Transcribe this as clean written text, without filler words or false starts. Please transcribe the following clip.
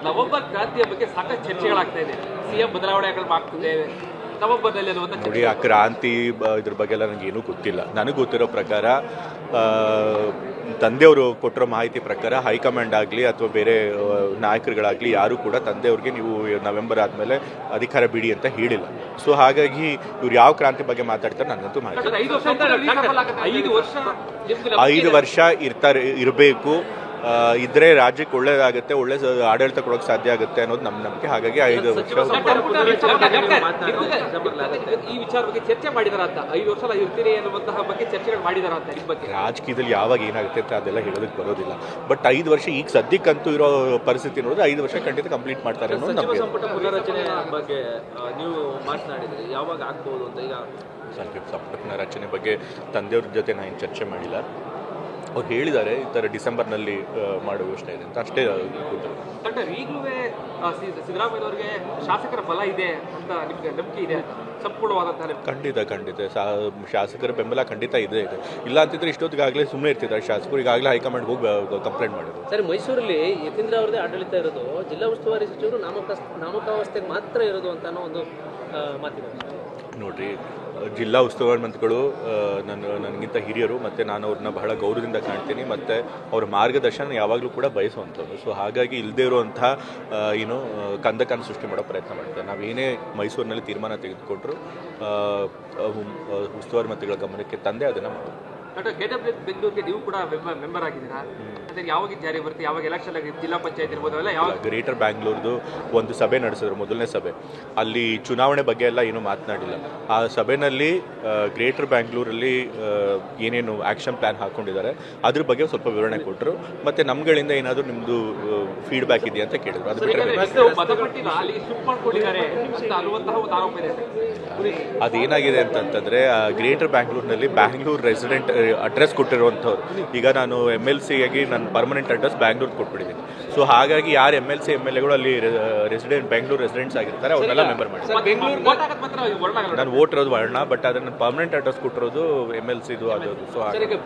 November ಕ್ರಾಂತಿಯ ಬಗ್ಗೆ ಸಾಕಷ್ಟು ಚರ್ಚೆಗಳಾಗ್ತಾ ಇದೆ. ಸಿಎಂ ಬದಲಾವಣೆಗಳು ಆಗ್ತಿದೆ ನವೆಂಬರ್ನಲ್ಲಿ ನೋಡಿ. ಆ ಕ್ರಾಂತಿ ಇದ್ರ ಬಗ್ಗೆ ಎಲ್ಲ ನನಗೆ ಏನೂ ಗೊತ್ತಿಲ್ಲ. ನನಗೆ ಗೊತ್ತಿರೋ ಪ್ರಕಾರ ತಂದೆಯವರು ಕೊಟ್ಟಿರೋ ಮಾಹಿತಿ ಪ್ರಕಾರ ಹೈಕಮಾಂಡ್ ಆಗಲಿ ಅಥವಾ ಬೇರೆ ನಾಯಕರುಗಳಾಗಲಿ ಯಾರೂ ಕೂಡ ತಂದೆಯವ್ರಿಗೆ ನೀವು ನವೆಂಬರ್ ಆದಮೇಲೆ ಅಧಿಕಾರ ಬಿಡಿ ಅಂತ ಹೇಳಿಲ್ಲ. ಸೊ ಹಾಗಾಗಿ ಇವ್ರು ಯಾವ ಕ್ರಾಂತಿ ಬಗ್ಗೆ ಮಾತಾಡ್ತಾರೆ ನನಗಂತೂ ಮಾಹಿತಿ. 5 ವರ್ಷ ಇರಬೇಕು, ಇದ್ರೆ ರಾಜ್ಯಕ್ಕೆ ಒಳ್ಳೇದಾಗುತ್ತೆ, ಒಳ್ಳೆ ಆಡಳಿತ ಕೊಡೋಕೆ ಸಾಧ್ಯ ಆಗುತ್ತೆ ಅನ್ನೋದು ನಮ್ಮ ನಂಬಿಕೆ. ಹಾಗಾಗಿ 5 ವರ್ಷ ಈ ವಿಚಾರ ಬಗ್ಗೆ ಚರ್ಚೆ ಮಾಡಿದಾರ ಅಂತ, 5 ವರ್ಷ ಇರ್ತೀರಿ ಅನ್ನುವಂತಹ ಬಗ್ಗೆ ಚರ್ಚೆಗಳು ಮಾಡಿದಾರ ಅಂತ. ಈ ಬಗ್ಗೆ ರಾಜಕೀಯದಲ್ಲಿ ಯಾವಾಗ ಏನಾಗುತ್ತೆ ಅಂತ ಅದೆಲ್ಲ ಹೇಳೋದಕ್ಕೆ ಬರೋದಿಲ್ಲ. ಬಟ್ 5 ವರ್ಷ ಈಗ ಸದ್ಯಕ್ಕಂತೂ ಇರೋ ಪರಿಸ್ಥಿತಿ ನೋಡಿದ್ರೆ 5 ವರ್ಷ ಖಂಡಿತ ಕಂಪ್ಲೀಟ್ ಮಾಡ್ತಾರೆ ಅನ್ನೋದು ನಮಗೆ. ಸಂಪುಟ ಪುನರಚನೆ ಬಗ್ಗೆ ನೀವು ಮಾತನಾಡಿದ್ರಿ, ಯಾವಾಗ ಆಗ್ಬಹುದು ಅಂತ. ಈಗ ಸಚಿವ ಸಂಪುಟ ಪುನರಚನೆ ಬಗ್ಗೆ ತಂದೆಯವ್ರ ಜೊತೆ ನಾನು ಚರ್ಚೆ ಮಾಡಿಲ್ಲ. ಅವ್ರು ಹೇಳಿದ್ದಾರೆ ಈ ಥರ ಡಿಸೆಂಬರ್ನಲ್ಲಿ ಮಾಡೋ ಯೋಚನೆ ಇದೆ ಅಂತ ಅಷ್ಟೇ. ಈಗಲೂ ಸಿದ್ದರಾಮಯ್ಯವ್ರಿಗೆ ಶಾಸಕರ ಬಲ ಇದೆ ಅಂತ ನಿಮಗೆ ನಂಬಿಕೆ ಇದೆ? ಸಂಪೂರ್ಣವಾದಂತಹ ಖಂಡಿತ ಶಾಸಕರ ಬೆಂಬಲ ಖಂಡಿತ ಇದೆ. ಇಲ್ಲ ಅಂತಿದ್ರೆ ಇಷ್ಟೊತ್ತಿಗಾಗಲೇ ಸುಮ್ಮನೆ ಇರ್ತಿದ್ದಾರೆ ಶಾಸಕರು. ಈಗಾಗಲೇ ಹೈಕಮಾಂಡ್ ಹೋಗಿ ಕಂಪ್ಲೇಂಟ್ ಮಾಡಿದ್ರು. ಸರ್, ಮೈಸೂರಲ್ಲಿ ಯತೀಂದ್ರ ಅವರದೇ ಆಡಳಿತ ಇರೋದು, ಜಿಲ್ಲಾ ಉಸ್ತುವಾರಿ ಸಚಿವರು ನಾಮಕಾವಸ್ಥೆಗೆ ಮಾತ್ರ ಇರೋದು ಅಂತ ಅನ್ನೋ ಒಂದು ಮಾತಿದೆ. ನೋಡ್ರಿ, ಜಿಲ್ಲಾ ಉಸ್ತುವಾರಿ ಮಂತ್ರಿಗಳು ನನಗಿಂತ ಹಿರಿಯರು, ಮತ್ತು ನಾನು ಅವ್ರನ್ನ ಬಹಳ ಗೌರವದಿಂದ ಕಾಣ್ತೀನಿ, ಮತ್ತು ಅವ್ರ ಮಾರ್ಗದರ್ಶನ ಯಾವಾಗಲೂ ಕೂಡ ಬಯಸುವಂಥದ್ದು. ಸೊ ಹಾಗಾಗಿ ಇಲ್ಲದೇ ಇರುವಂಥ ಕಂದಕನ ಸೃಷ್ಟಿ ಮಾಡೋ ಪ್ರಯತ್ನ ಮಾಡ್ತಾರೆ. ನಾವೇನೇ ಮೈಸೂರಿನಲ್ಲಿ ತೀರ್ಮಾನ ತೆಗೆದುಕೊಂಡ್ರು ಉಸ್ತುವಾರಿ ಮಂತ್ರಿಗಳ ಗಮನಕ್ಕೆ ತಂದೆ ಅದನ್ನು ಮಾಡೋದು. ಬೆಂಗಳೂರಿಗೆ ನೀವು ಕೂಡ ಮೆಂಬರ್ ಆಗಿದ್ದೀರಾ, ಅದೇ ಯಾವಾಗ ಜಾರಿ ಬರುತ್ತೆ, ಯಾವಾಗ ಎಲೆಕ್ಷನ್ ಆಗಿದೆ, ಜಿಲ್ಲಾ ಪಂಚಾಯತ್ ಇರ್ಬೋದು, ಅಲ್ಲ ಯಾವಾಗ? ಗ್ರೇಟರ್ ಬ್ಯಾಂಗ್ಳೂರ್ದು ಒಂದು ಸಭೆ ನಡೆಸಿದ್ರು, ಮೊದಲನೇ ಸಭೆ. ಅಲ್ಲಿ ಚುನಾವಣೆ ಬಗ್ಗೆ ಎಲ್ಲ ಏನೂ ಮಾತನಾಡಿಲ್ಲ. ಆ ಸಭೆಯಲ್ಲಿ ಗ್ರೇಟರ್ ಬ್ಯಾಂಗ್ಳೂರಲ್ಲಿ ಏನೇನು ಆ್ಯಕ್ಷನ್ ಪ್ಲ್ಯಾನ್ ಹಾಕ್ಕೊಂಡಿದ್ದಾರೆ ಅದ್ರ ಬಗ್ಗೆ ಸ್ವಲ್ಪ ವಿವರಣೆ ಕೊಟ್ಟರು. ಮತ್ತು ನಮ್ಗಳಿಂದ ಏನಾದರೂ ನಿಮ್ಮದು ಫೀಡ್ಬ್ಯಾಕ್ ಇದೆಯಾ ಅಂತ ಕೇಳಿದ್ರು. ಅದು ಅದೇನಾಗಿದೆ ಅಂತಂತಂದರೆ, ಗ್ರೇಟರ್ ಬ್ಯಾಂಗ್ಳೂರ್ನಲ್ಲಿ ಬ್ಯಾಂಗ್ಳೂರ್ ರೆಸಿಡೆಂಟ್ ಅಡ್ರೆಸ್ ಕೊಟ್ಟಿರುವಂಥವ್ರು, ಈಗ ನಾನು MLC ಆಗಿ ನನ್ನ ಪರ್ಮನೆಂಟ್ ಅಡ್ರೆಸ್ ಬ್ಯಾಂಗ್ಳೂರ್ ಕೊಟ್ಬಿಟ್ಟಿದ್ದೀನಿ. ಸೊ ಹಾಗಾಗಿ ಯಾರು MLC MLAಗಳು ಅಲ್ಲಿ ಬ್ಯಾಂಗ್ಳೂರ್ ರೆಸಿಡೆಂಟ್ಸ್ ಆಗಿರ್ತಾರೆ ಅವ್ರನ್ನೆಲ್ಲ ಮೆಂಬರ್ ಮಾಡಿ. ನಾನು ವೋಟ್ ಇರೋದು ವರ್ಣ, ಬಟ್ ಅದನ್ನು ಪರ್ಮನೆಂಟ್ ಅಡ್ರೆಸ್ ಕೊಟ್ಟಿರೋದು MLCದು ಅದು. ಸೊ ಹಾಗೆ